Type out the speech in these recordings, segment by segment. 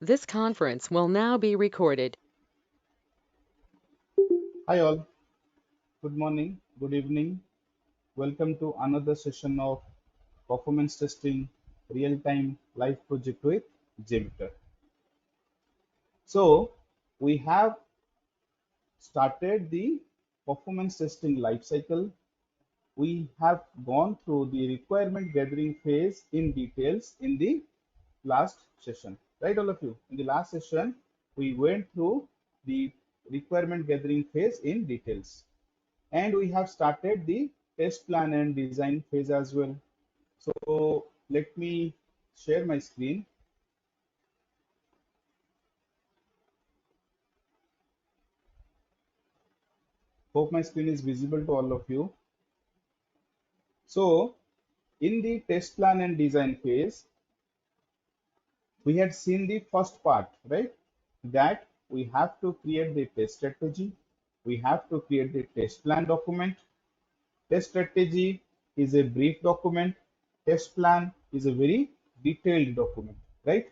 This conference will now be recorded. Hi all, good morning, good evening. Welcome to another session of performance testing real-time live project with JMeter. So we have started the performance testing life cycle. We have gone through the requirement gathering phase in details in the last session, right all of you? In the last session, we went through the requirement gathering phase in details. And we have started the test plan and design phase as well. So let me share my screen. Hope my screen is visible to all of you. So in the test plan and design phase, we had seen the first part, right? That we have to create the test strategy. We have to create the test plan document. Test strategy is a brief document. Test plan is a very detailed document, right?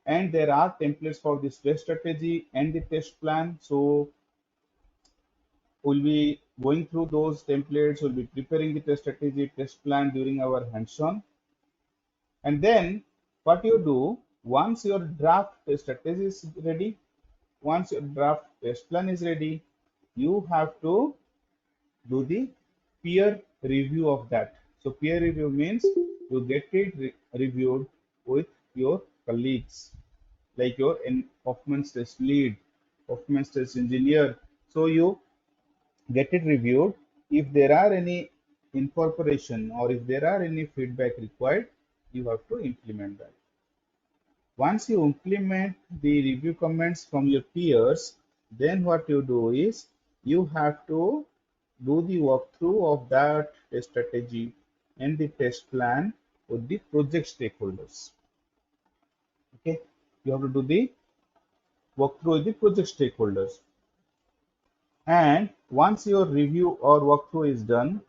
And there are templates for this test strategy and the test plan. So we'll be going through those templates. We'll be preparing the test strategy, test plan during our hands-on. And then what you do, once your draft test strategy is ready, once your draft test plan is ready, you have to do the peer review of that. So peer review means you get it reviewed with your colleagues, like your performance test lead, performance test engineer. So you get it reviewed. If there are any incorporation or if there are any feedback required, you have to implement that. Once you implement the review comments from your peers, then what you do is you have to do the walkthrough of that test strategy and the test plan with the project stakeholders. Okay, you have to do the walkthrough with the project stakeholders. And once your review or walkthrough is done,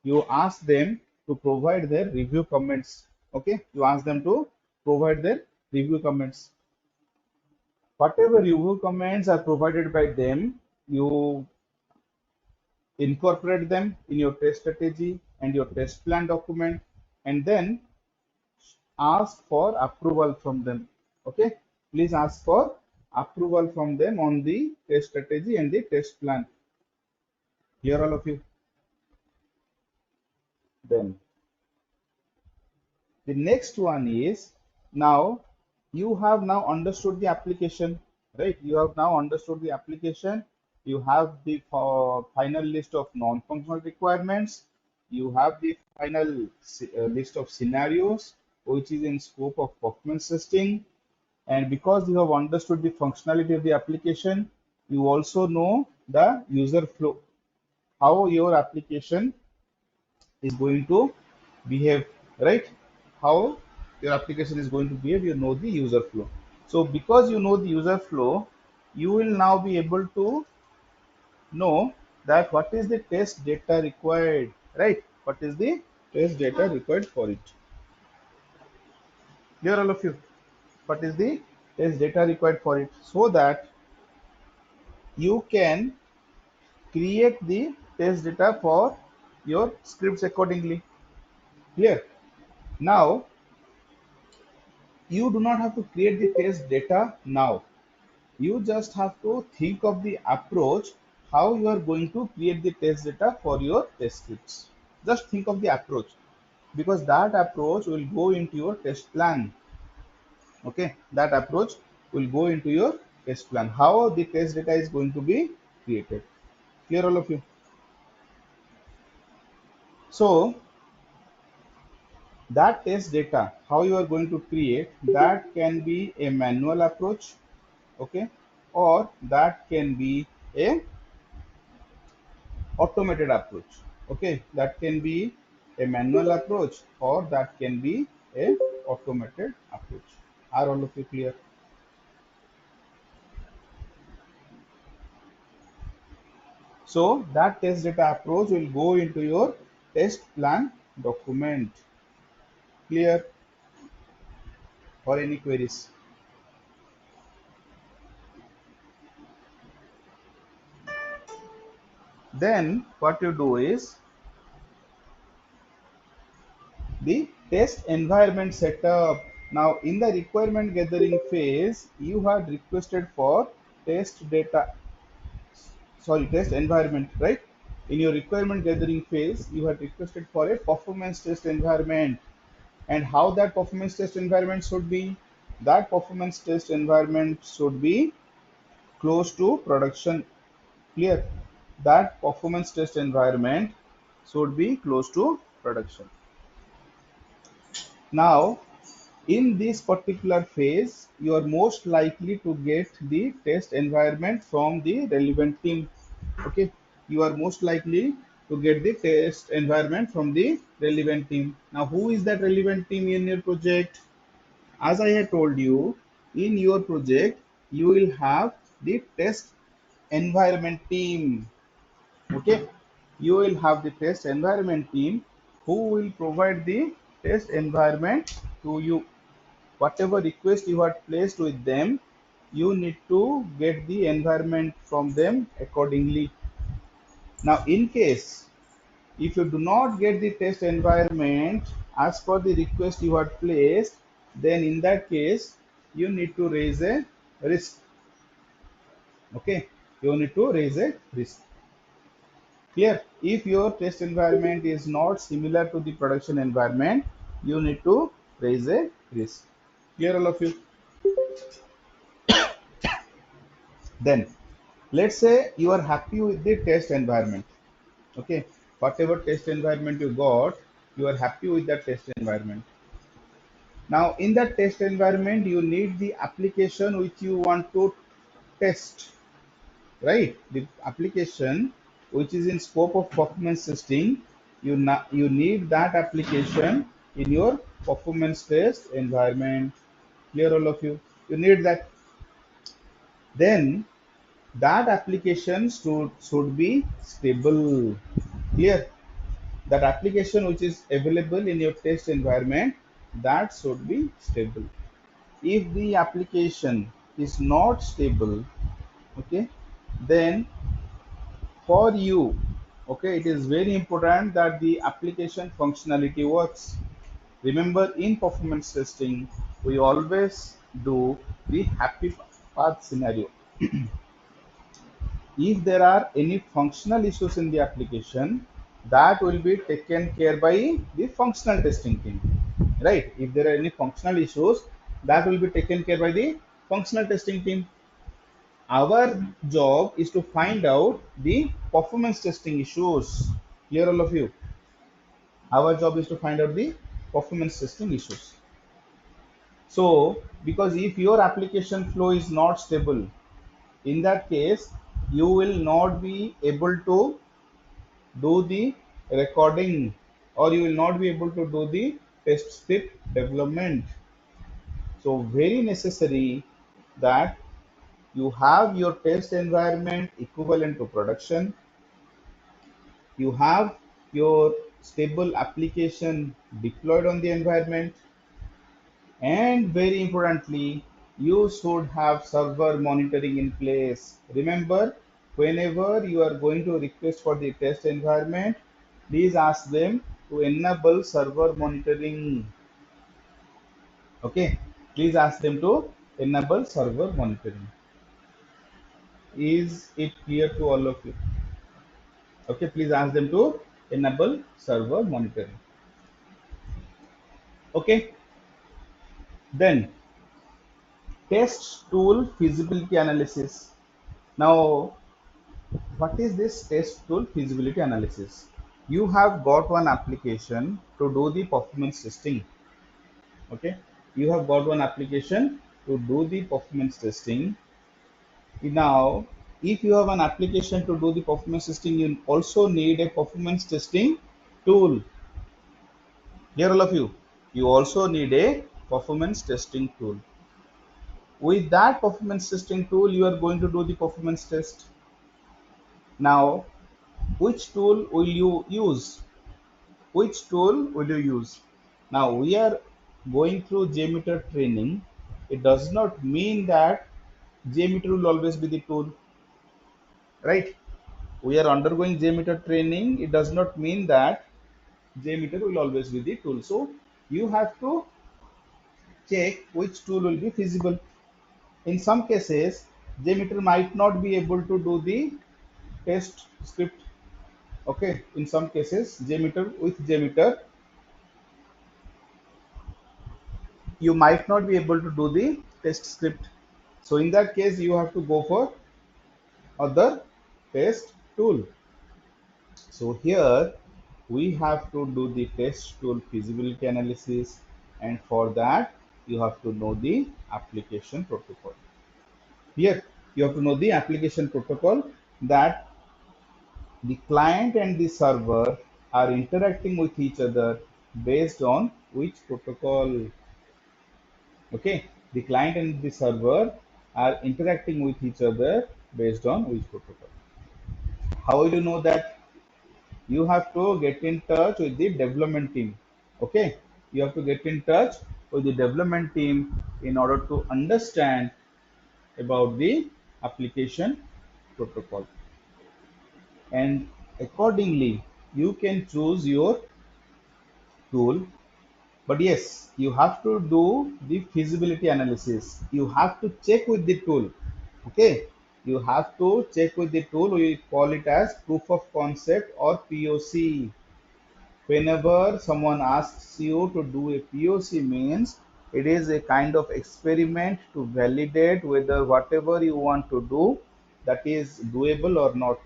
you ask them to provide their review comments. Okay, you ask them to provide their review comments. Whatever review comments are provided by them, you incorporate them in your test strategy and your test plan document, and then ask for approval from them. Okay, please ask for approval from them on the test strategy and the test plan. Here, all of you. Then the next one is, now you have now understood the application, right? You have now understood the application. You have the final list of non-functional requirements. You have the final list of scenarios, which is in scope of performance testing. And because you have understood the functionality of the application, you also know the user flow, how your application is going to behave, right? How your application is going to behave, you know the user flow. So because you know the user flow, you will now be able to know that what is the test data required, right? What is the test data required for it? Clear, all of you? What is the test data required for it, so that you can create the test data for your scripts accordingly. Clear? Now you do not have to create the test data now. You just have to think of the approach, how you are going to create the test data for your test scripts. Just think of the approach, because that approach will go into your test plan. Okay, that approach will go into your test plan, how the test data is going to be created. Clear, all of you? So that test data, how you are going to create, that can be a manual approach, okay, or that can be a automated approach. Okay, that can be a manual approach or that can be a automated approach. Are all of you clear? So that test data approach will go into your test plan document. Clear? Or any queries? Then what you do is the test environment setup. Now in the requirement gathering phase, you had requested for test data, sorry, test environment, right? In your requirement gathering phase, you had requested for a performance test environment. And how that performance test environment should be? That performance test environment should be close to production. Clear? That performance test environment should be close to production. Now, in this particular phase, you are most likely to get the test environment from the relevant team. Okay, you are most likely to get the test environment from the relevant team. Now, who is that relevant team in your project? As I had told you, in your project, you will have the test environment team. Okay, you will have the test environment team who will provide the test environment to you. Whatever request you have placed with them, you need to get the environment from them accordingly. Now, in case if you do not get the test environment as per the request you had placed, then in that case, you need to raise a risk. Okay, you need to raise a risk. Clear? If your test environment is not similar to the production environment, you need to raise a risk. Clear, all of you? Then, let's say you are happy with the test environment. Okay, whatever test environment you got, you are happy with that test environment. Now, in that test environment, you need the application which you want to test, right? The application which is in scope of performance testing, you need that application in your performance test environment. Clear, all of you? You need that. Then that application should be stable. Clear? That application which is available in your test environment, that should be stable. If the application is not stable, okay, then for you, okay, it is very important that the application functionality works. Remember, in performance testing, we always do the happy path scenario. If there are any functional issues in the application, that will be taken care by the functional testing team, right? If there are any functional issues, that will be taken care by the functional testing team. Our job is to find out the performance testing issues. Clear, all of you? Our job is to find out the performance testing issues. So because if your application flow is not stable, in that case you will not be able to do the recording, or you will not be able to do the test script development. So very necessary that you have your test environment equivalent to production, you have your stable application deployed on the environment, and very importantly, you should have server monitoring in place. Remember, whenever you are going to request for the test environment, please ask them to enable server monitoring. Okay, please ask them to enable server monitoring. Is it clear to all of you? Okay, please ask them to enable server monitoring. Okay, then test tool feasibility analysis. Now, what is this test tool feasibility analysis? You have got one application to do the performance testing. Okay, you have got one application to do the performance testing. Now, if you have an application to do the performance testing, you also need a performance testing tool. Here, all of you, you also need a performance testing tool. With that performance testing tool, you are going to do the performance test. Now, which tool will you use? Which tool will you use? Now, we are going through JMeter training. It does not mean that JMeter will always be the tool, right? we are undergoing JMeter training, it does not mean that JMeter will always be the tool. So you have to check which tool will be feasible. In some cases, JMeter might not be able to do the test script. Okay, in some cases, JMeter, you might not be able to do the test script. So in that case, you have to go for other test tool. So here we have to do the test tool feasibility analysis, and for that you have to know the application protocol. Here you have to know the application protocol, that the client and the server are interacting with each other based on which protocol. Okay, the client and the server are interacting with each other based on which protocol. How will you know that? You have to get in touch with the development team. Okay, you have to get in touch with the development team in order to understand about the application protocol, and accordingly you can choose your tool. But yes, you have to do the feasibility analysis, you have to check with the tool. Okay, you have to check with the tool. We call it as proof of concept or POC. Whenever someone asks you to do a POC, means it is a kind of experiment to validate whether whatever you want to do, that is doable or not.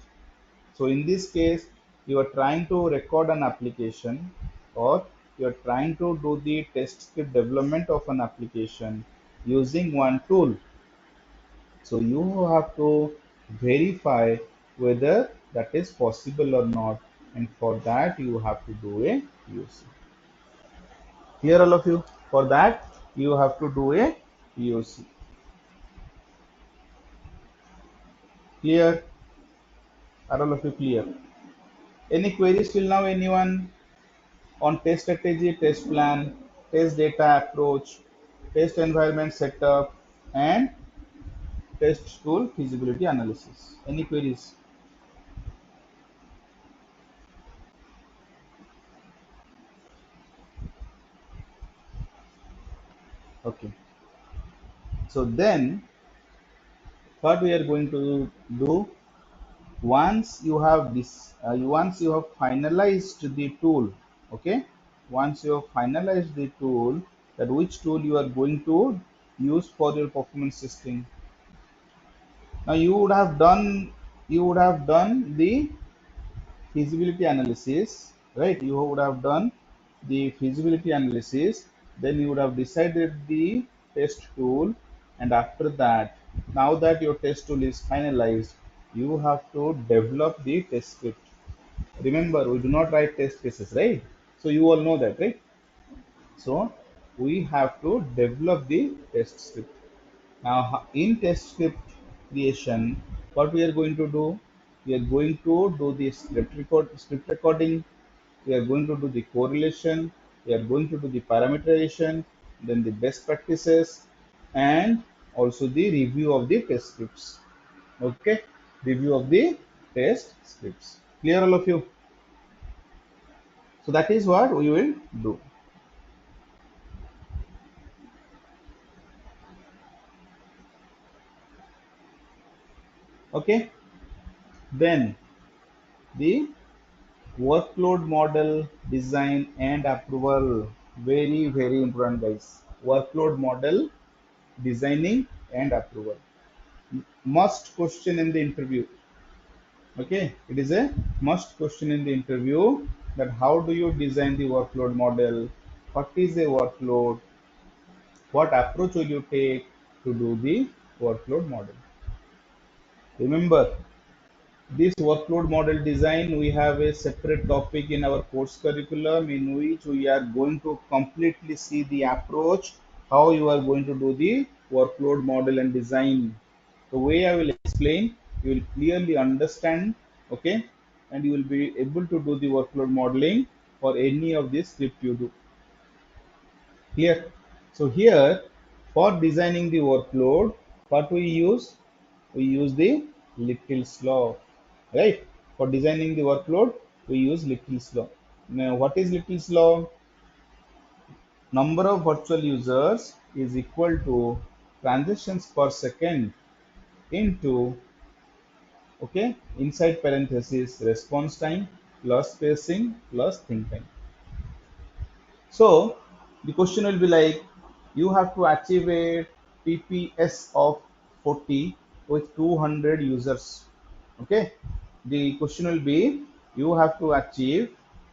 So in this case, you are trying to record an application, or you are trying to do the test script development of an application using one tool. So you have to verify whether that is possible or not, and for that you have to do a POC. Clear, all of you? For that you have to do a POC. Clear? Are all of you clear? Any queries till now, anyone, on test strategy, test plan, test data approach, test environment setup, and test tool feasibility analysis? Any queries? Okay. So then what we are going to do, once you have this, once you have finalized the tool, okay, once you have finalized the tool, that which tool you are going to use for your performance testing. Now you would have done the feasibility analysis, right? You would have done the feasibility analysis, then you would have decided the test tool, and after that, now that your test tool is finalized, you have to develop the test script. Remember, we do not write test cases, right? So you all know that, right? So we have to develop the test script. Now, in test script creation, what we are going to do? We are going to do the script recording. We are going to do the correlation. We are going to do the parameterization, then the best practices, and also the review of the test scripts. Okay, review of the test scripts. Clear, all of you? So that is what we will do. Okay, then the workload model design and approval. Very, very important, guys. Workload model designing and approval. Must question in the interview. Okay, it is a must question in the interview, that how do you design the workload model? What is a workload? What approach will you take to do the workload model? Remember, this workload model design, we have a separate topic in our course curriculum, in which we are going to completely see the approach, how you are going to do the workload model and design. The way I will explain, you will clearly understand, okay, and you will be able to do the workload modeling for any of this script you do. Clear? So here, for designing the workload, what we use? We use the Little's law, right? For designing the workload, we use Little's law. Now, what is Little's law? Number of virtual users is equal to transactions per second into, okay, inside parenthesis response time plus spacing plus think time. So the question will be like, you have to achieve a TPS of 40 with 200 users. Okay. The question will be, you have to achieve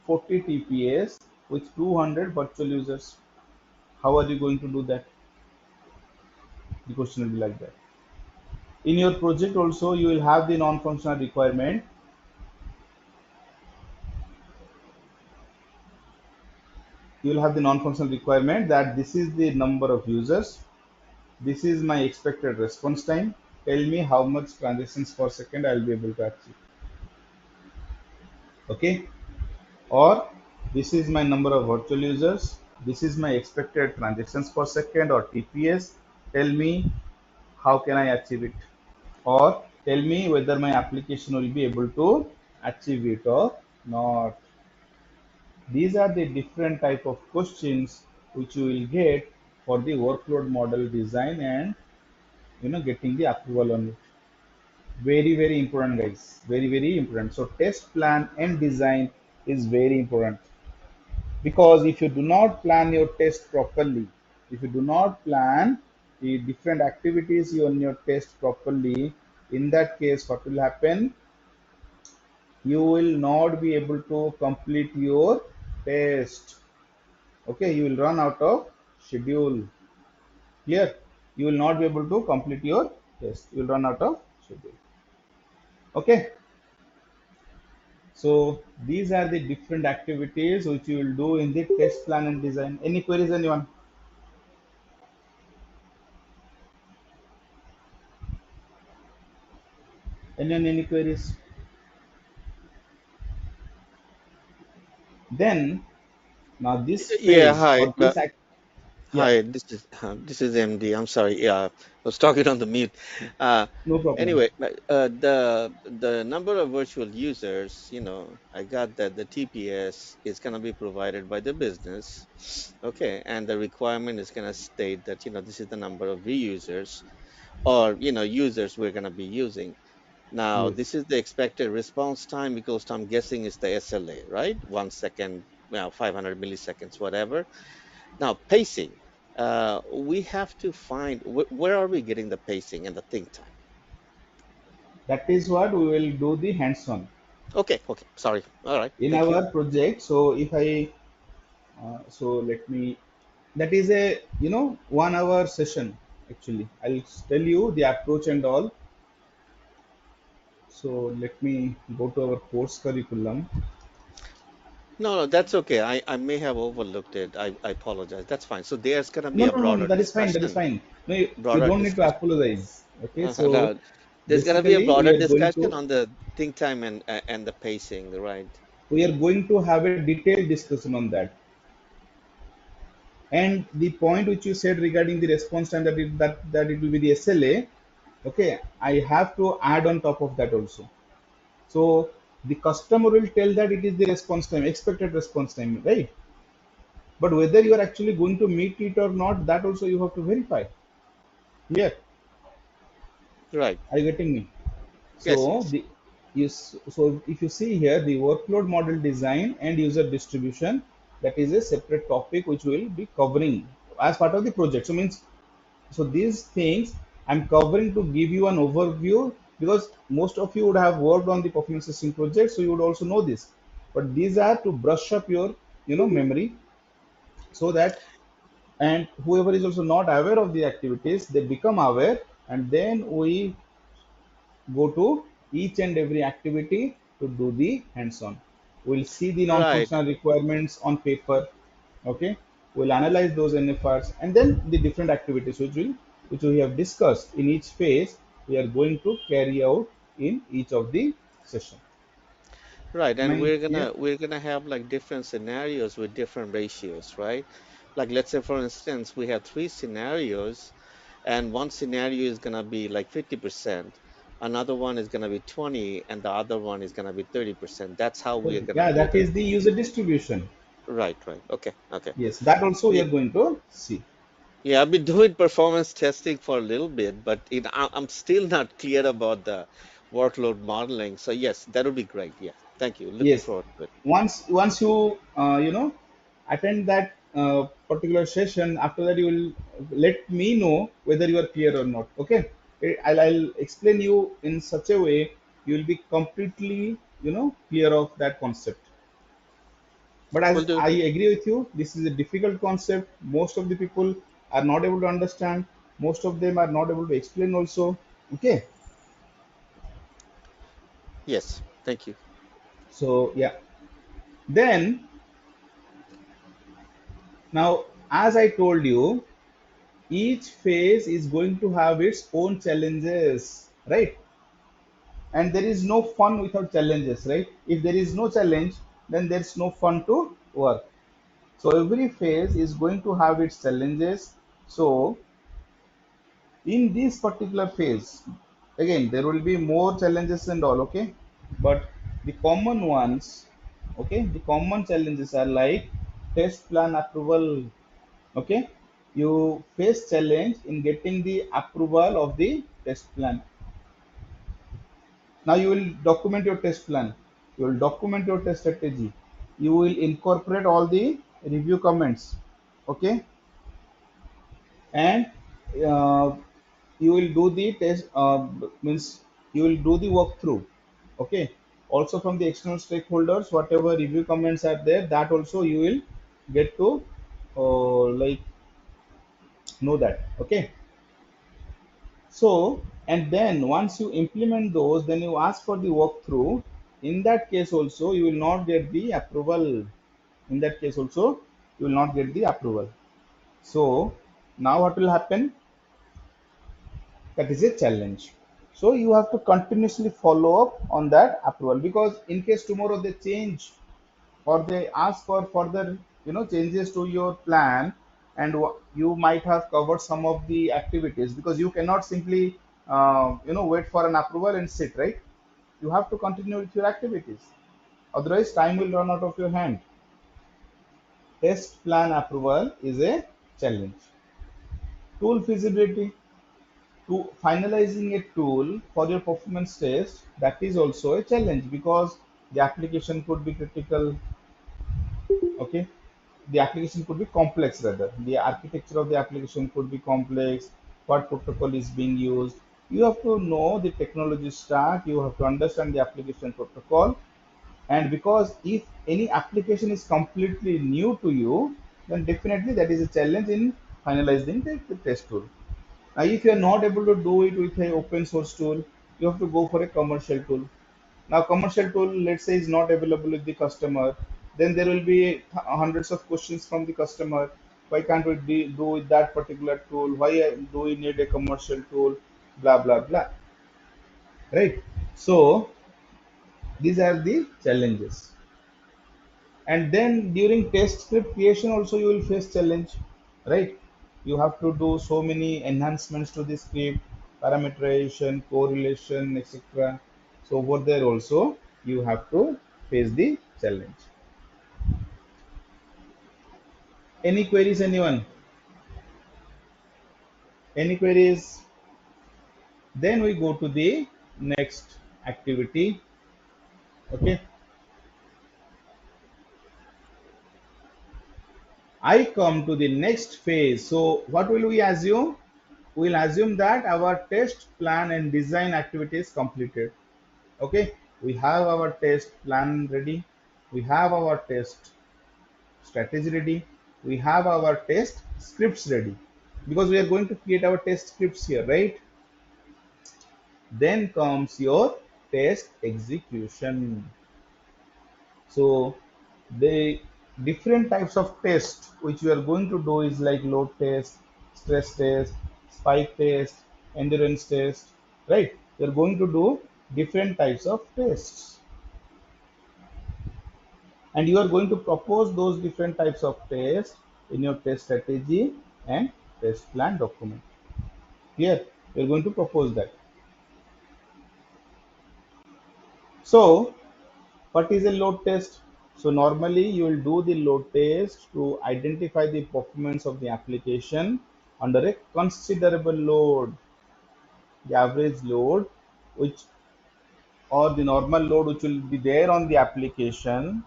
40 TPS with 200 virtual users. How are you going to do that? The question will be like that. In your project also, you will have the non-functional requirement. You will have the non-functional requirement that this is the number of users. This is my expected response time. Tell me how much transactions per second I will be able to achieve. Okay. Or this is my number of virtual users. This is my expected transactions per second or TPS. Tell me how can I achieve it? Or tell me whether my application will be able to achieve it or not. These are the different type of questions which you will get for the workload model design and getting the approval on it. Very, very important, guys. Very, very important. So test plan and design is very important, because if you do not plan your test properly, if you do not plan the different activities on your test properly, in that case, what will happen? You will not be able to complete your test. Okay, you will run out of schedule. Clear? You will not be able to complete your test. You will run out of schedule. Okay. So these are the different activities which you will do in the test plan and design. Any queries, anyone? Anyone, any queries? Then now this Yeah, phase hi. or this act, yeah, Hi, this is MD. I'm sorry. Yeah, I was talking on the mute. Uh, no problem. anyway, the number of virtual users, I got that the TPS is gonna be provided by the business. Okay, and the requirement is gonna state that, this is the number of reusers or, users we're gonna be using. Now, Yes, this is the expected response time because I'm guessing it's the SLA, right? 1 second, 500 milliseconds, whatever. Now, pacing. We have to find where are we getting the pacing and the think time? that is what we will do the hands-on Okay, okay. Sorry. All right. in Thank you. our project. So if I, so let me, that is a 1 hour session actually. I'll tell you the approach and all. So let me go to our course curriculum. No, no, that's okay. I may have overlooked it. I apologize. That's fine. So there's gonna be No, a no, no, no, broader that is fine. That is discussion. fine. No, you Broader don't need to discussion. apologize. Okay, so No, there's gonna be a basically we broader are going discussion to on the think time and the pacing, right? have a detailed discussion on that. And the point which you said regarding the response time, that it will be the SLA. Okay, I have to add on top of that also. So the customer will tell that it is the response time, expected response time, right? But whether you are actually going to meet it or not, that also you have to verify. Clear? Right. Are you getting me? Yes, So yes. the so if you see here, the workload model design and user distribution, that is a separate topic which we will be covering as part of the project. So means, so these things I'm covering to give you an overview, because most of you would have worked on the performance testing project, so you would also know this. But these are to brush up your memory, so that, and whoever is also not aware of the activities, they become aware, and then we go to each and every activity to do the hands-on. We'll see the Right. non-functional requirements on paper. Okay, we'll analyze those NFRs, and then the different activities which we have discussed in each phase, we are going to carry out in each of the session. Right, Am and I we're clear? gonna we're gonna have like different scenarios with different ratios, right? Like let's say for instance we have three scenarios, and one scenario is gonna be like 50%, another one is going to be 20, and the other one is going to be 30%. That's how we are going to Yeah, do that that. is the user distribution. Right, right. Okay, okay. Yes, that also we Yeah, are going to see. yeah, I've been doing performance testing for a little bit, but I'm still not clear about the workload modeling. So yes, that would be great. Yeah, thank you. Looking Yes, forward to it. once you attend that particular session, after that you will let me know whether you are clear or not. Okay. I'll explain you in such a way you will be completely clear of that concept. But Will as do. I agree with you, this is a difficult concept. Most of the people are not able to understand. Most of them are not able to explain also. Okay. Yes, thank you. So yeah. Then now, as I told you, each phase is going to have its own challenges, right? And there is no fun without challenges, right? If there is no challenge, then there's no fun to work. So every phase is going to have its challenges. So in this particular phase, again, there will be more challenges and all, okay? But the common ones, okay, the common challenges are like test plan approval. Okay, you face challenge in getting the approval of the test plan. Now you will document your test plan, you will document your test strategy, you will incorporate all the review comments. Okay. And uh, you will do the test, means you will do the walkthrough. Okay. Also from the external stakeholders, whatever review comments are there, that also you will get to like know that. Okay. So, and then once you implement those, then you ask for the walkthrough. In that case also, you will not get the approval. In that case also, you will not get the approval. So, now what will happen? That is a challenge. So, you have to continuously follow up on that approval, because in case tomorrow they change or they ask for further changes to your plan, and you might have covered some of the activities, because you cannot simply wait for an approval and sit, right? You have to continue with your activities, otherwise time will run out of your hand. Test plan approval is a challenge. Tool feasibility, to finalizing a tool for your performance test, that is also a challenge, because the application could be critical. Okay. The application could be complex, rather the architecture of the application could be complex. What protocol is being used, you have to know the technology stack, you have to understand the application protocol. And because if any application is completely new to you, then definitely that is a challenge in finalizing the test tool. Now if you are not able to do it with a open source tool, you have to go for a commercial tool. Now commercial tool, let's say, is not available with the customer, then there will be hundreds of questions from the customer. Why can't we do with that particular tool? Why do we need a commercial tool? Blah blah blah, right? So these are the challenges. And then during test script creation also you will face challenge, right? You have to do so many enhancements to the script, parameterization, correlation, etc. So over there also you have to face the challenge. Any queries, anyone? Any queries? Then we go to the next activity. Okay. I come to the next phase. So what will we assume? We'll assume that our test plan and design activity is completed. Okay, we have our test plan ready, we have our test strategy ready, we have our test scripts ready, because we are going to create our test scripts here, right? Then comes your test execution. So the different types of tests which we are going to do is like load test, stress test, spike test, endurance test, right? We are going to do different types of tests, and you are going to propose those different types of tests in your test strategy and test plan document. Here we are going to propose that. So what is a load test? So normally you will do the load test to identify the performance of the application under a considerable load, the average load, which or the normal load which will be there on the application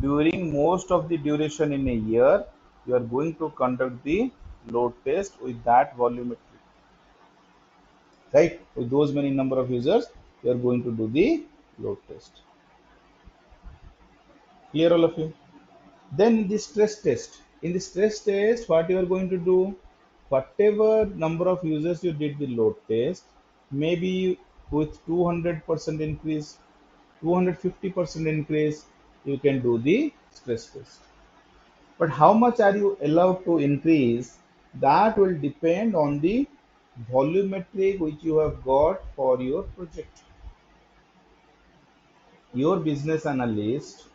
during most of the duration in a year. You are going to conduct the load test with that volumetry, right? With those many number of users, you are going to do the load test. Clear, all of you? Then the stress test. In the stress test, what you are going to do, whatever number of users you did the load test, maybe with 200% increase, 250% increase, you can do the stress test. But how much are you allowed to increase? That will depend on the volumetric which you have got for your project. Your business analyst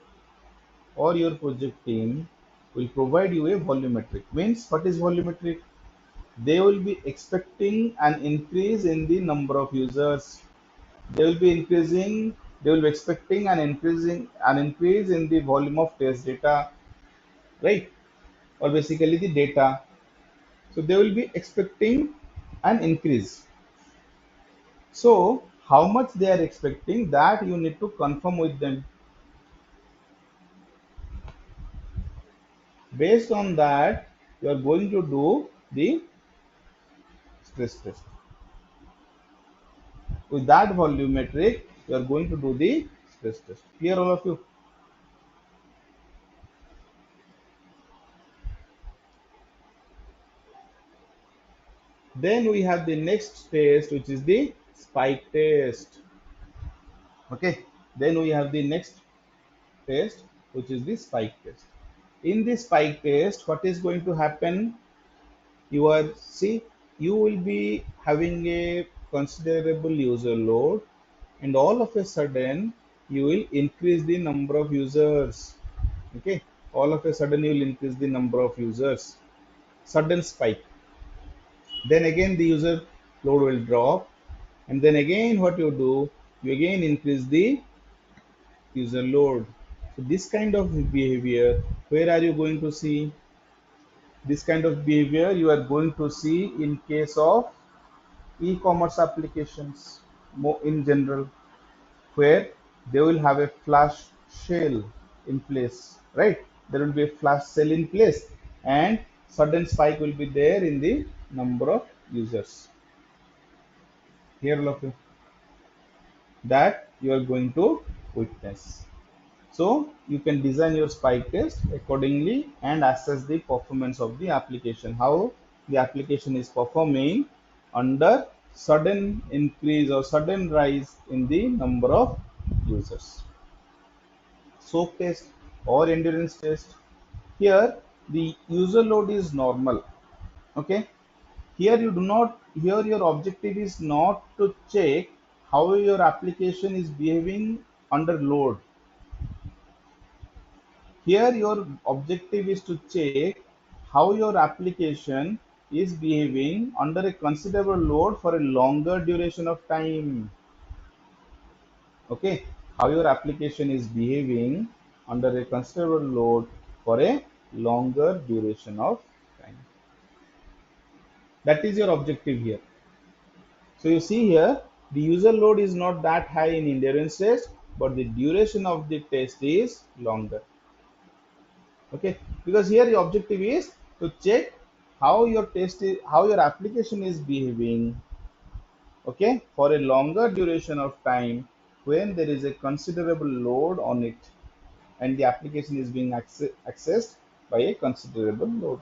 or your project team will provide you a volumetric. Means what is volumetric? They will be expecting an increase in the number of users. They will be increasing, they will be expecting an increase in the volume of test data, right? Or basically the data. So they will be expecting an increase. So how much they are expecting, that you need to confirm with them. Based on that, you are going to do the stress test. With that volumetric, you are going to do the stress test. Clear, all of you? Then we have the next test, which is the spike test. Okay. Then we have the next test, which is the spike test. In the spike test, what is going to happen? You will be having a considerable user load, and all of a sudden you will increase the number of users. Okay, all of a sudden you will increase the number of users. Sudden spike. Then again the user load will drop, and then again what you do, you again increase the user load. So this kind of behavior, where are you going to see this kind of behavior? You are going to see in case of e-commerce applications more in general, where they will have a flash sale in place, right? There will be a flash sale in place, and sudden spike will be there in the number of users. Here, look, that you are going to witness. So you can design your spike test accordingly and assess the performance of the application, how the application is performing under sudden increase or sudden rise in the number of users. Soak test or endurance test. Here the user load is normal. Okay. Here you do not, here your objective is not to check how your application is behaving under load. Here your objective is to check how your application is behaving under a considerable load for a longer duration of time. Okay, how your application is behaving under a considerable load for a longer duration of time. That is your objective here. So you see here, the user load is not that high in endurance test, but the duration of the test is longer. Okay, because here the objective is to check how your test is, how your application is behaving, okay, for a longer duration of time when there is a considerable load on it and the application is being accessed by a considerable load.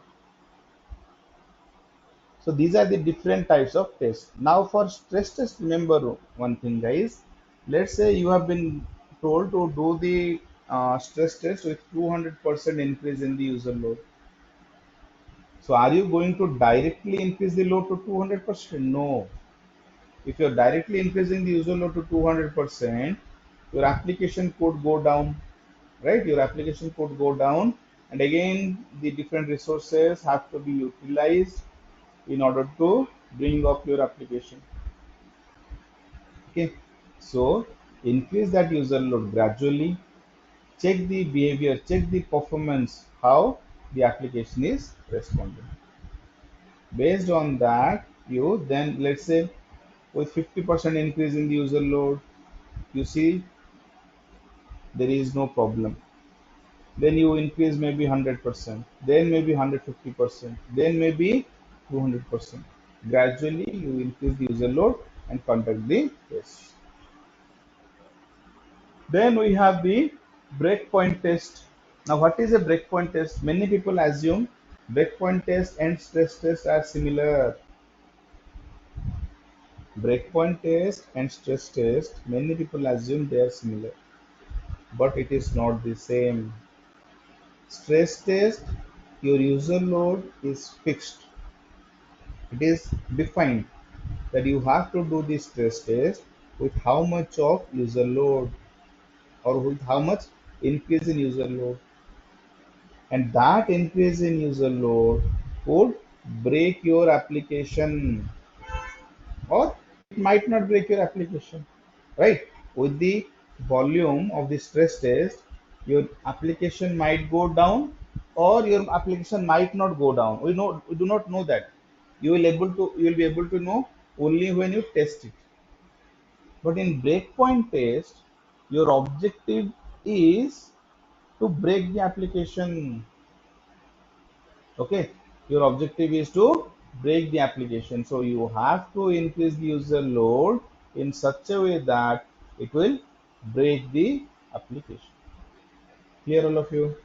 So these are the different types of tests. Now for stress test, remember one thing, guys. Let's say you have been told to do the stress test with 200% increase in the user load. So are you going to directly increase the load to 200%? No. If you're directly increasing the user load to 200%, your application could go down, right? Your application could go down, and again, the different resources have to be utilized in order to bring up your application. Okay. So increase that user load gradually, check the behavior, check the performance, how the application is responding. Based on that, you then, let's say, with 50% increase in the user load, you see there is no problem. Then you increase maybe 100%, then maybe 150%, then maybe 200%. Gradually, you increase the user load and conduct the test. Then we have the breakpoint test. Now, what is a breakpoint test? Many people assume breakpoint test and stress test are similar. Breakpoint test and stress test, many people assume they are similar, but it is not the same. Stress test, your user load is fixed. It is defined that you have to do the stress test with how much of user load or with how much increase in user load, and that increase in user load would break your application, or it might not break your application, right? With the volume of the stress test, your application might go down or your application might not go down. We do not know that. You will be able to know only when you test it. But in breakpoint test, your objective is to break the application. Okay, your objective is to break the application. So you have to increase the user load in such a way that it will break the application. Clear, all of you?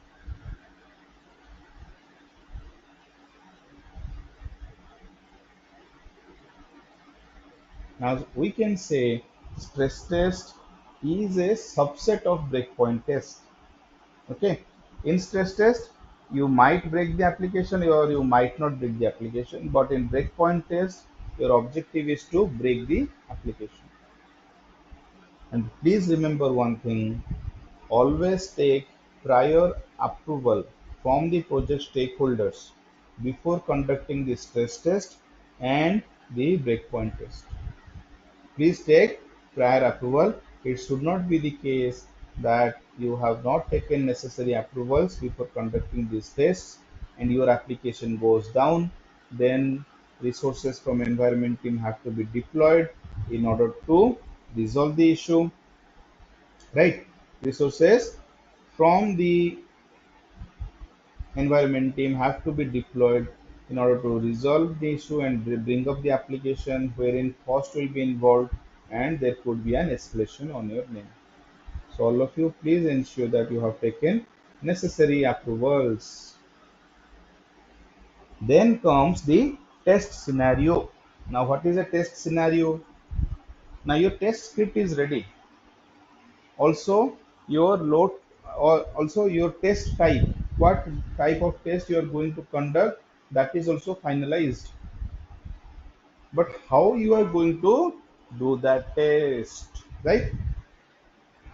Now we can say stress test is a subset of breakpoint test. Okay, in stress test, you might break the application or you might not break the application, but in breakpoint test, your objective is to break the application. And please remember one thing, always take prior approval from the project stakeholders before conducting the stress test and the breakpoint test. Please take prior approval. It should not be the case that you have not taken necessary approvals before conducting these tests and your application goes down. Then resources from environment team have to be deployed in order to resolve the issue, right? Resources from the environment team have to be deployed in order to resolve the issue and bring up the application, wherein cost will be involved and there could be an escalation on your name. So all of you, please ensure that you have taken necessary approvals. Then comes the test scenario. Now what is a test scenario? Now your test script is ready. Also your load, or also your test type, what type of test you are going to conduct, that is also finalized. But how you are going to do that test, right?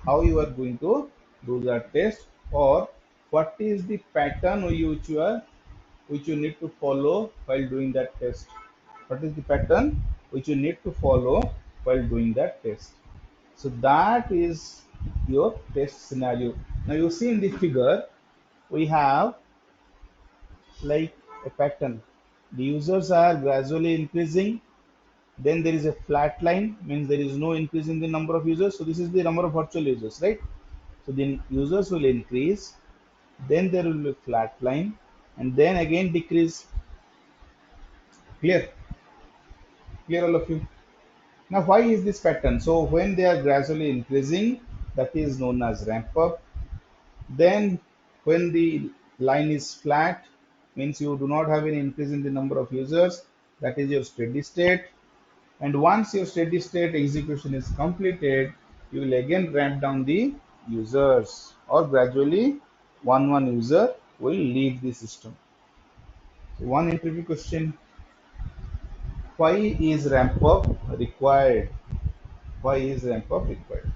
How you are going to do that test, or what is the pattern which you need to follow while doing that test? What is the pattern which you need to follow while doing that test? So that is your test scenario. Now you see in the figure, we have like a pattern. The users are gradually increasing. Then there is a flat line, means there is no increase in the number of users. So this is the number of virtual users, right? So then users will increase. Then there will be a flat line, and then again decrease. Clear? Clear, all of you? Now, why is this pattern? So when they are gradually increasing, that is known as ramp up. Then when the line is flat, means you do not have any increase in the number of users, that is your steady state. And once your steady state execution is completed, you will again ramp down the users, or gradually one user will leave the system. So one interview question, why is ramp up required? Why is ramp up required?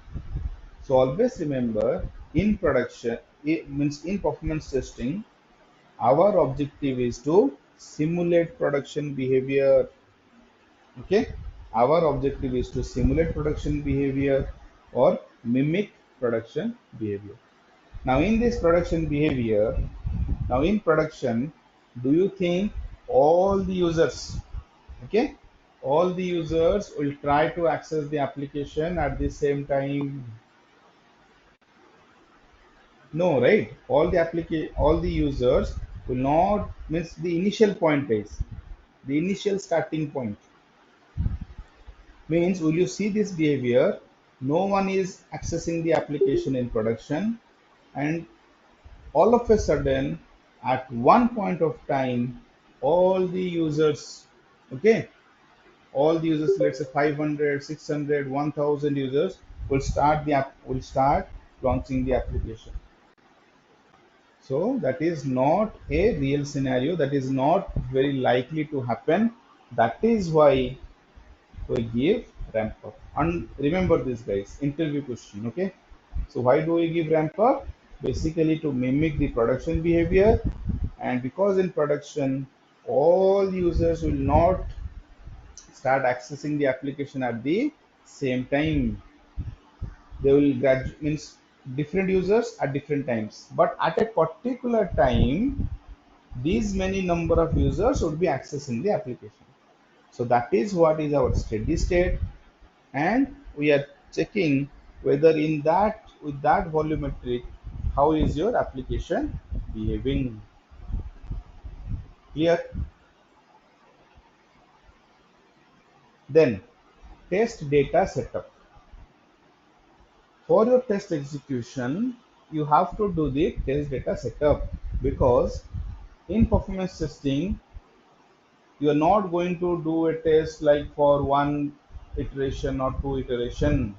So always remember, in production, it means in performance testing, our objective is to simulate production behavior. Okay, our objective is to simulate production behavior, or mimic production behavior. Now in this production behavior, now in production, do you think all the users, okay, all the users will try to access the application at the same time? No, right? All the users will not, means the initial point is the initial starting point, means will you see this behavior? No one is accessing the application in production, and all of a sudden, at one point of time, all the users, okay, all the users, let's say 500, 600, 1000 users will start the app, will start launching the application. So that is not a real scenario. That is not very likely to happen. That is why we give ramp up. And remember this, guys, interview question. Okay. So why do we give ramp up? Basically to mimic the production behavior. And because in production, all users will not start accessing the application at the same time. They will means different users at different times. But at a particular time, these many number of users would be accessing the application. So that is what is our steady state, and we are checking whether in that, with that volumetric, how is your application behaving. Clear? Then test data setup. For your test execution, you have to do the test data setup, because in performance testing you are not going to do a test like for one iteration or two iteration.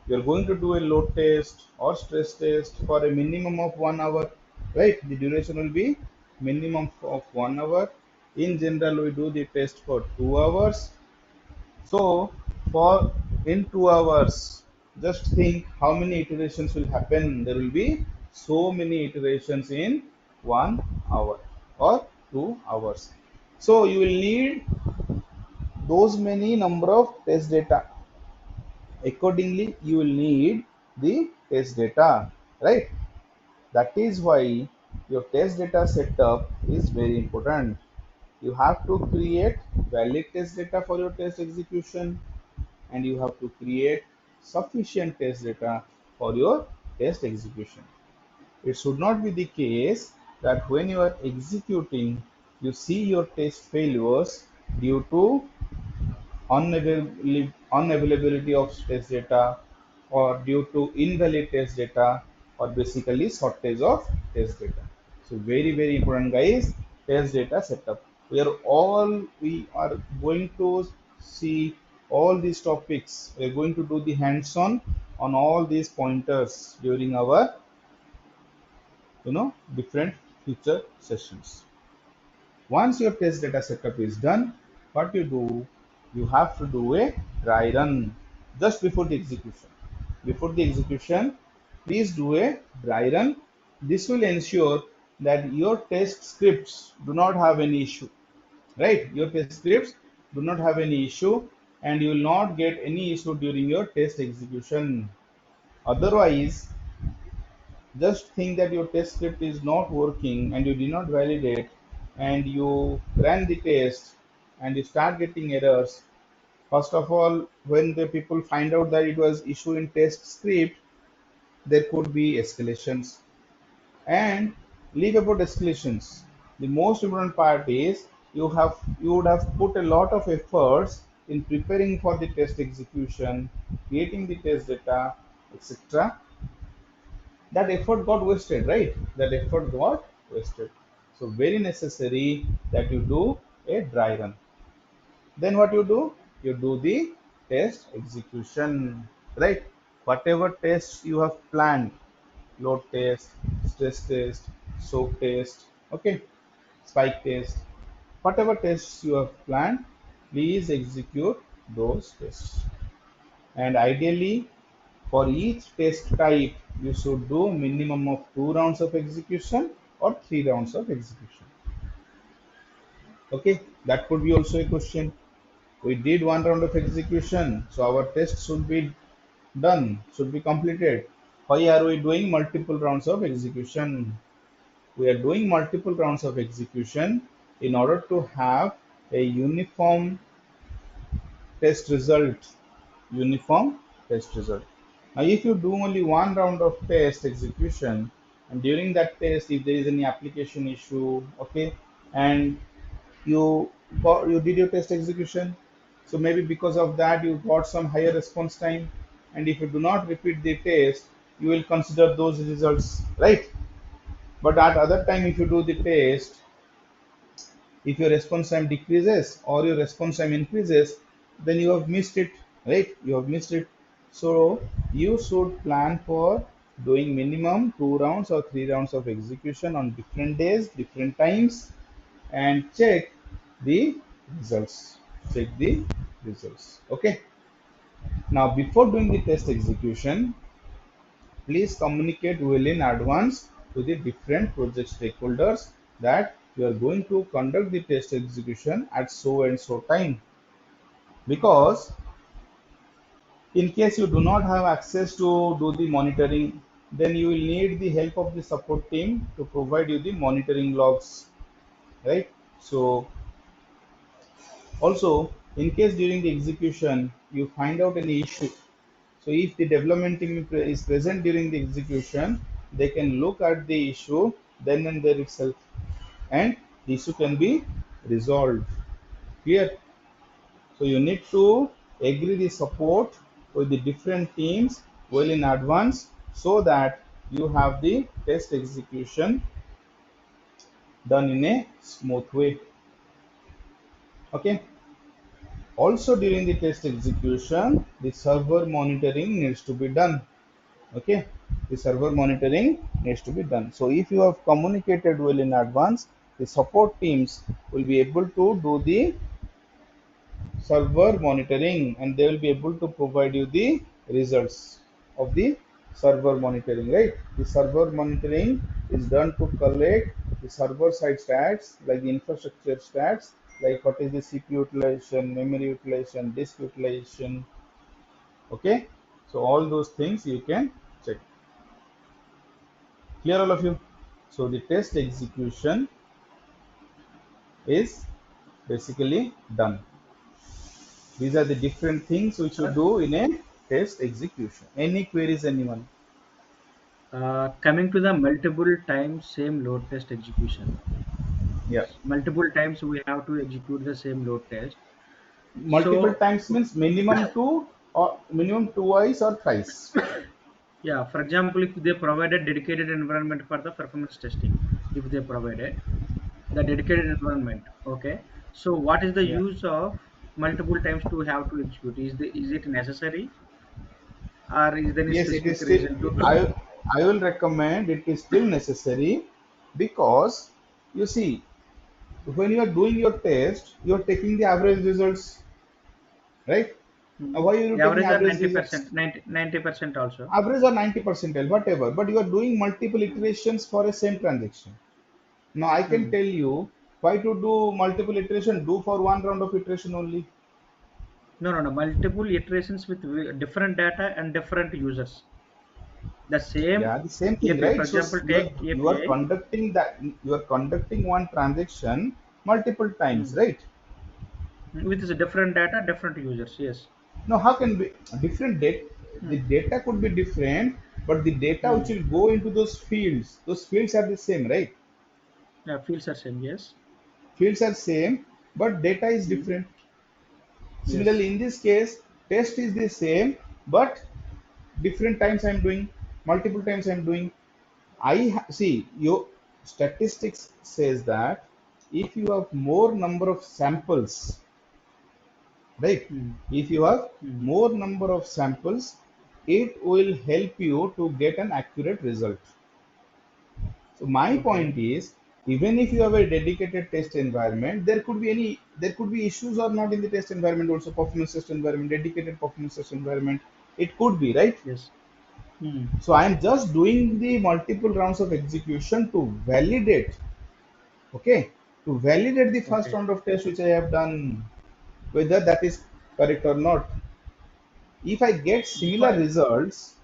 You are going to do a load test or stress test for a minimum of 1 hour, right? The duration will be minimum of 1 hour. In general, we do the test for 2 hours. So for in 2 hours, just think how many iterations will happen. There will be so many iterations in 1 hour or 2 hours. So you will need those many number of test data. Accordingly, you will need the test data, right? That is why your test data setup is very important. You have to create valid test data for your test execution, and you have to create sufficient test data for your test execution. It should not be the case that when you are executing, you see your test failures due to unavailability of test data, or due to invalid test data, or basically shortage of test data. So very important, guys, test data setup. We are going to see all these topics. We are going to do the hands on all these pointers during our different future sessions. Once your test data setup is done, what you do, you have to do a dry run just before the execution. Before the execution, please do a dry run. This will ensure that your test scripts do not have any issue, right? Your test scripts do not have any issue, and you will not get any issue during your test execution. Otherwise, just think that your test script is not working and you did not validate, and you ran the test and you start getting errors. First of all, when the people find out that it was issue in test script, there could be escalations. And leave about escalations, the most important part is you would have put a lot of efforts in preparing for the test execution, creating the test data, etc. That effort got wasted, right? That effort got wasted. So very necessary that you do a dry run. Then what you do? You do the test execution, right? Whatever tests you have planned, load test, stress test, soak test, okay, spike test, whatever tests you have planned, please execute those tests. And ideally, for each test type, you should do minimum of 2 rounds of execution or 3 rounds of execution. Okay, that could be also a question. We did 1 round of execution, so our test should be Done. Should be completed. Why are we doing multiple rounds of execution? We are doing multiple rounds of execution in order to have a uniform test result. Uniform test result. Now, if you do only one round of test execution, and during that test, if there is any application issue, okay, and you did your test execution, so maybe because of that you got some higher response time, and if you do not repeat the test, you will consider those results, right? But at other time, if you do the test, if your response time decreases or your response time increases, then you have missed it, right? You have missed it. So you should plan for doing minimum 2 rounds or 3 rounds of execution on different days, different times, and check the results. Check the results. Okay. Now, before doing the test execution, please communicate well in advance to the different project stakeholders that you are going to conduct the test execution at so and so time. Because in case you do not have access to do the monitoring, then you will need the help of the support team to provide you the monitoring logs, right? So also, in case during the execution you find out any issue, so if the development team is present during the execution, they can look at the issue then and there itself, and the issue can be resolved. Clear? So you need to agree the support with the different teams well in advance so that you have the test execution done in a smooth way. Okay. Also during the test execution, the server monitoring needs to be done. Okay, the server monitoring needs to be done. So if you have communicated well in advance, the support teams will be able to do the server monitoring, and they will be able to provide you the results of the server monitoring, right? The server monitoring is done to collect the server side stats like the infrastructure stats, like what is the CPU utilization, memory utilization, disk utilization. Okay, so all those things you can check. Clear, all of you? So the test execution is basically done. These are the different things which you Sir, do in a test execution. Any queries, anyone? coming to the multiple times same load test execution. Yeah. Multiple times we have to execute the same load test. Multiple So, times means minimum two or minimum twice or thrice. yeah, for example, if they provided dedicated environment for the performance testing, if they provided the dedicated environment, okay. So, what is the Yeah. use of multiple times to have to execute? Is it necessary, or is there any Yes, it is specific still. reason to? I will recommend it is still necessary because you see when you are doing your test, you are taking the average results, right? Why are you taking Average or average 90%, results? 90% also. Average or 90 percentile, whatever, but you are doing multiple iterations for a same transaction. Now I can Hmm. tell you why to do multiple iteration, do for one round of iteration only. No, no, no. Multiple iterations with different data and different users. The same Yeah, the same thing, API. For right? So example, you are take you are API conducting that, you are conducting one transaction multiple times, hmm, right? with this different data, different users. Yes. Now how can be different data? The Hmm. data could be different, but the data which Hmm. will go into those fields are the same, right? Yeah, fields are same. Yes. Fields are same, but data is Hmm. different. Yes. Similarly, in this case, test is the same, but different times I'm doing, multiple times I'm doing. See, your statistics says that if you have more number of samples, right? Hmm. If you have Hmm. more number of samples, it will help you to get an accurate result. So my Okay. point is, even if you have a dedicated test environment, there could be issues or not in the test environment also, performance test environment, dedicated performance test environment. It could be, right? Yes. Hmm. So I am just doing the multiple rounds of execution to validate, okay, to validate the first Okay. round of test which I have done, whether that is correct or not. If I get If similar I, results,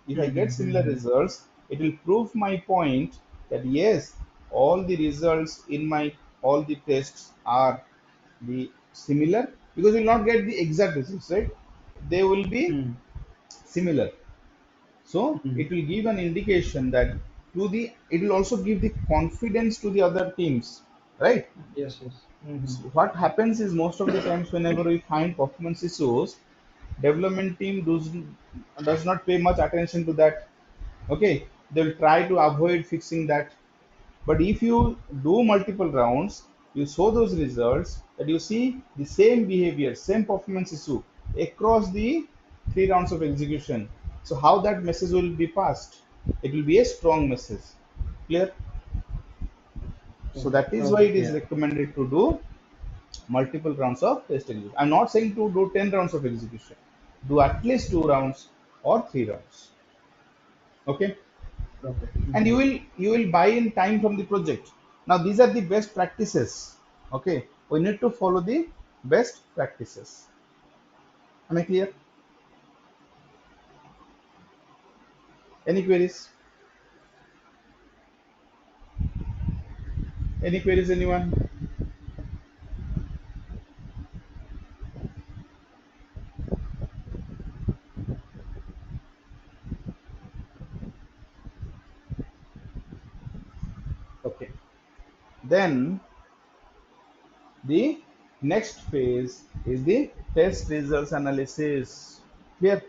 if I get similar mm-hmm. results, it will prove my point that yes, all the results in my all the tests are the similar, because you will not get the exact results, right? They will be Mm-hmm. similar. So it will give an indication that to the, it will also give the confidence to the other teams, right? Yes, yes. Mm-hmm. So what happens is most of the times whenever we find performance issues, development team does not pay much attention to that. Okay, they'll try to avoid fixing that. But if you do multiple rounds, you show those results that you see the same behavior, same performance issue across the 3 rounds of execution. So how that message will be passed? It will be a strong message. Clear? So Okay, that is why okay, it is clear. recommended to do multiple rounds of test execution. I'm not saying to do 10 rounds of execution. Do at least 2 rounds or 3 rounds. Okay, Okay. and Mm-hmm. you will buy in time from the project. Now these are the best practices. Okay, we need to follow the best practices. Am I clear? Any queries? Any queries, anyone? Okay, then the next phase is the test results analysis. Clear?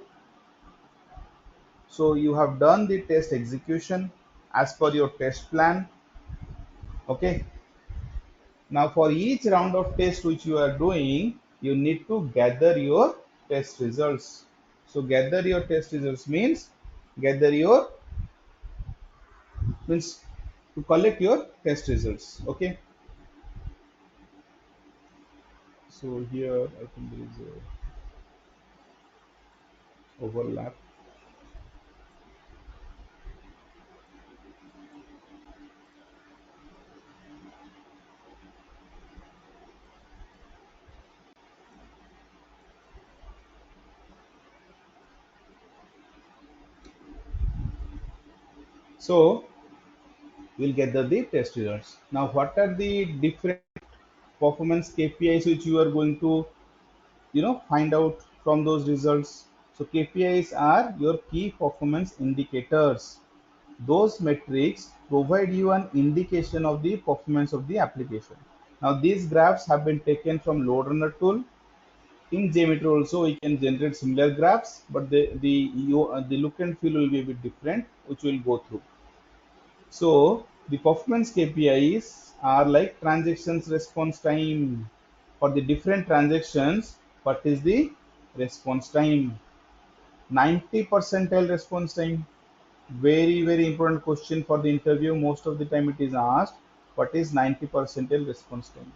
So you have done the test execution as per your test plan. Okay, now for each round of test which you are doing, you need to gather your test results. So gather your test results means gather your, means to collect your test results. Okay, so here I think there is a overlap. So we'll gather the test results. Now what are the different performance KPIs which you are going to find out from those results? So KPIs are your key performance indicators. Those metrics provide you an indication of the performance of the application. Now these graphs have been taken from LoadRunner tool. In JMeter also we can generate similar graphs, but the look and feel will be a bit different, which we'll go through. So the performance KPIs are like transactions response time. For the different transactions, what is the response time? 90 percentile response time. Very, very important question for the interview. Most of the time it is asked, what is 90 percentile response time?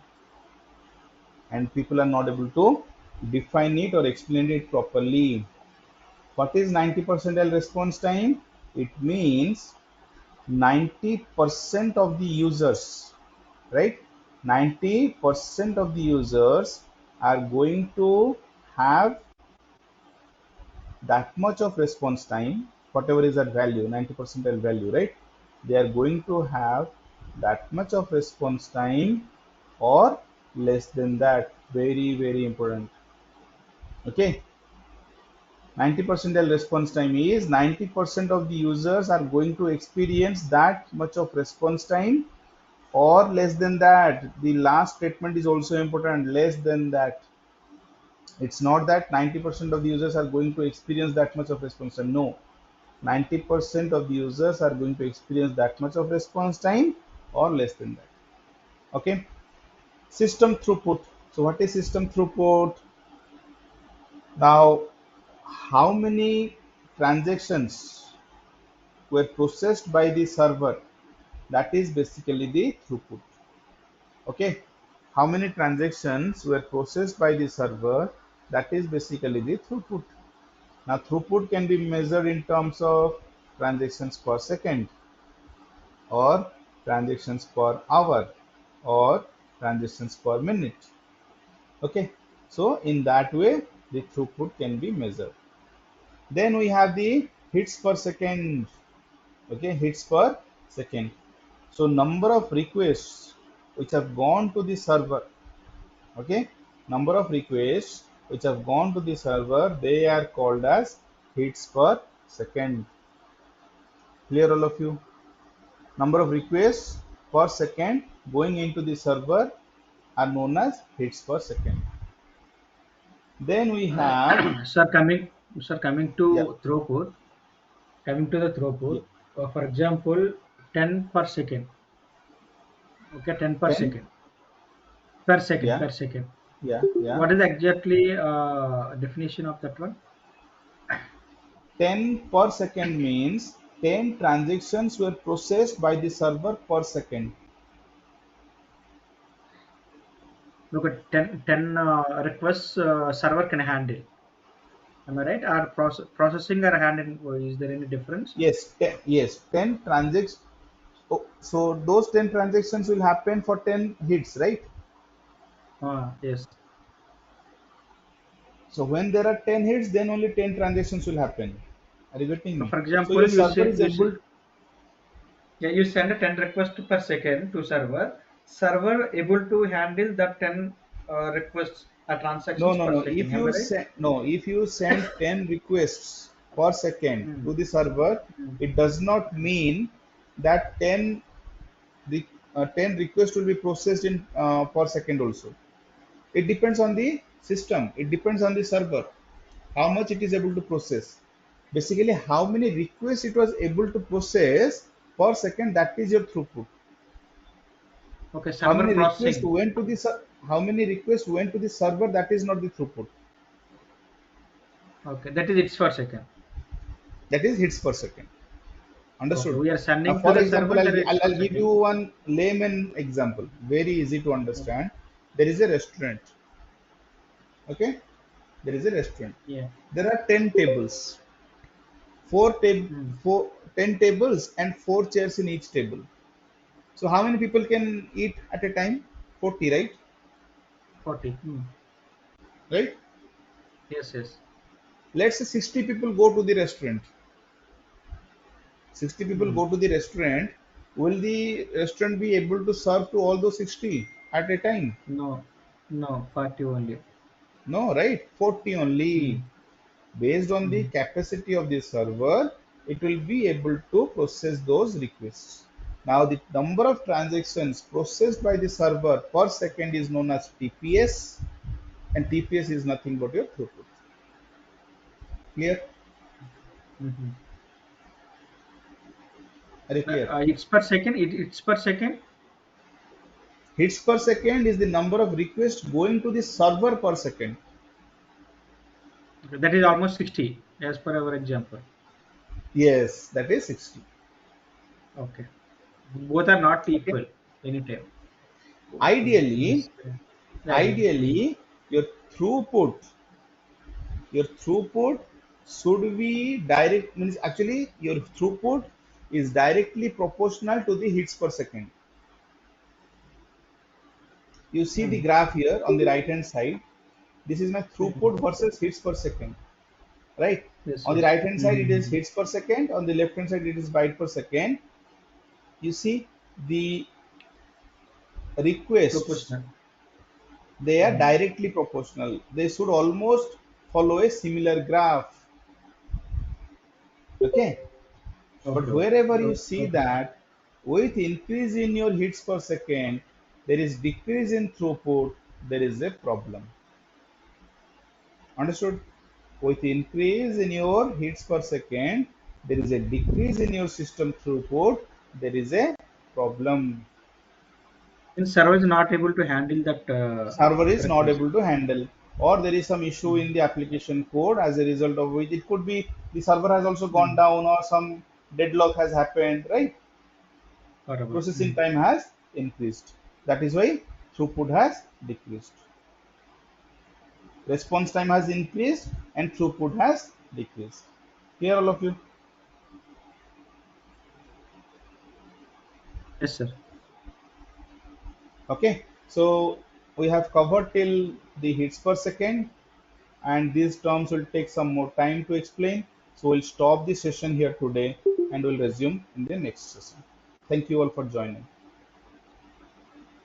And people are not able to define it or explain it properly. What is 90 percentile response time? It means 90% of the users, right? 90% of the users are going to have that much of response time, whatever is that value, 90 percentile value, right? They are going to have that much of response time or less than that. Very, very important. Okay, 90 percentile response time is 90% of the users are going to experience that much of response time or less than that. The last statement is also important, less than that. It's not that 90% of the users are going to experience that much of response time. No, 90% of the users are going to experience that much of response time or less than that. Okay, system throughput. So what is system throughput? Now, how many transactions were processed by the server? That is basically the throughput. Okay, how many transactions were processed by the server? That is basically the throughput. Now throughput can be measured in terms of transactions per second, or transactions per hour, or transactions per minute. Okay, so in that way the throughput can be measured. Then we have the hits per second. Okay, hits per second. So number of requests which have gone to the server. Okay, number of requests which have gone to the server, they are called as hits per second. Clear, all of you? Number of requests per second going into the server are known as hits per second. Then we have, Sir, coming to yeah, throughput. Coming to the throughput, yeah, for example, 10 per second. Okay, 10 per 10, second. Per second, yeah, per second. yeah, yeah. What is exactly definition of that one? 10 per second means 10 transactions were processed by the server per second. Look at 10 requests server can handle. Am I right? Or processing or handling? Is there any difference? Yes, 10, yes, 10 transactions. Oh, so those 10 transactions will happen for 10 hits, right? Yes. So when there are 10 hits, then only 10 transactions will happen. Are you getting So me? for So your example, server is able, yeah, you send a 10 requests per second to server. Server able to handle the 10 requests no, transactions no, per no. second. Am I right? If you send 10 requests per second Hmm. to the server, Hmm. it does not mean that 10 requests will be processed in per second also. It depends on the system. It depends on the server, how much it is able to process. Basically, how many requests it was able to process per second, that is your throughput. Okay, How server many requests processing. went to the how many requests went to the server, that is not the throughput. Okay, that is it's per second. That is hits per second. Okay, Understood? we are Now, sending to for the example, server that it's per I'll give you second. one layman example, very easy to Okay. understand. There is a restaurant. Okay, there is a restaurant. Yeah. There are 10 tables, four tab Hmm. four 10 tables and 4 chairs in each table. So how many people can eat at a time? 40, right? 40. Hmm. Right? Yes, yes. Let's say 60 people go to the restaurant. 60 people Hmm. go to the restaurant. Will the restaurant be able to serve to all those 60 at a time? No, no, 40 only. No, right? 40 Hmm. only. Based on the Hmm. capacity of the server, it will be able to process those requests. Now, the number of transactions processed by the server per second is known as TPS, and TPS is nothing but your throughput. Clear? Hmm. Are you clear? It's per second. It's per second. Hits per second is the number of requests going to the server per second. Okay, that is almost 60 as per our example. Yes, that is 60. Okay. Both are not Okay. equal anytime. Okay. Ideally, Yes. Yeah, yeah. ideally, your throughput, your throughput should be direct, means actually your throughput is directly proportional to the hits per second. You see the Hmm. graph here on the right hand side. This is my Hmm. throughput versus hits per second, right? Yes, On the yes. right hand side, it is Hmm. hits per second. On the left hand side, it is byte per second. You see the requests, Proportional. they are Hmm. directly proportional. They should almost follow a similar graph. Okay. But Okay, okay. wherever you see Okay, sir. that with increase in your hits per second, there is decrease in throughput, there is a problem. Understood? With increase in your hits per second, there is a decrease in your system throughput, there is a problem. Since server is not able to handle that Server is not request. able to handle, or there is some issue Hmm. in the application code, as a result of which it could be the server has also gone Hmm. down, or some deadlock has happened, right? Whatever. Processing Hmm. time has increased. That is why throughput has decreased. Response time has increased and throughput has decreased. Clear, all of you? Yes, sir. Okay. So we have covered till the hits per second, and these terms will take some more time to explain. So we'll stop the session here today and we'll resume in the next session. Thank you all for joining.